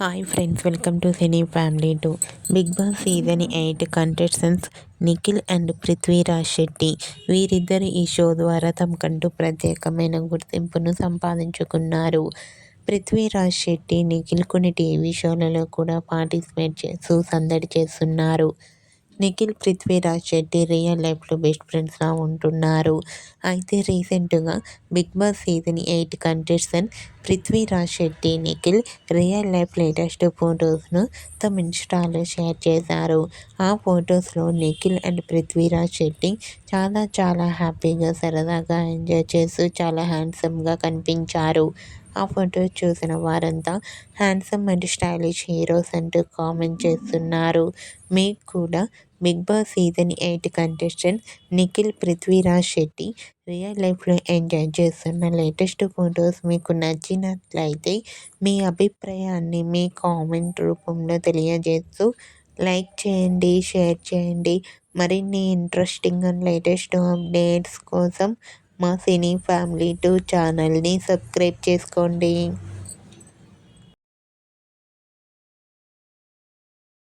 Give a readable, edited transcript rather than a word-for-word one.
Hi friends, welcome to cine family 2. Bigg Boss season 8 contestants Nikhil and Prithviraj Shetty వీరిద్దరు ఈ show ద్వారా తమకంటూ ప్రత్యేకమైన గుర్తింపును సంపాదించుకున్నారు. పృథ్వీరాజ్ శెట్టి, నిఖిల్ కొన్ని టీవీ షోలలో కూడా పార్టిసిపేట్ చేస్తూ సందడి చేస్తున్నారు. నిఖిల్, పృథ్వీరాజ్ శెట్టి రియల్ లైఫ్లో బెస్ట్ ఫ్రెండ్స్లా ఉంటున్నారు. అయితే రీసెంట్గా Bigg Boss season 8 contestant Prithviraj Shetty, Nikhil real life latest ఫొటోస్ను తమ ఇన్స్టాలో షేర్ చేశారు. ఆ ఫొటోస్లో నిఖిల్ అండ్ పృథ్వీరాజ్ శెట్టి చాలా హ్యాపీగా, సరదాగా ఎంజాయ్ చేస్తూ చాలా హ్యాండ్సమ్గా కనిపించారు. ఆ ఫొటోస్ చూసిన వారంతా హ్యాండ్సమ్ అండ్ స్టైలిష్ హీరోస్ అంటూ కామెంట్ చేస్తున్నారు. మీకు కూడా Bigg Boss season 8 contestant Nikhil, Prithviraj Shetty real లైఫ్లో ఎంజాయ్ చేస్తున్న లేటెస్ట్ ఫొటోస్ మీకు నచ్చినట్లయితే మీ అభిప్రాయాన్ని మీ కామెంట్ రూపంలో తెలియజేస్తూ లైక్ చేయండి, షేర్ చేయండి. మరిన్ని ఇంట్రెస్టింగ్ అండ్ లేటెస్ట్ అప్డేట్స్ కోసం మా సినీ ఫ్యామిలీ 2 ఛానల్ని సబ్స్క్రైబ్ చేసుకోండి.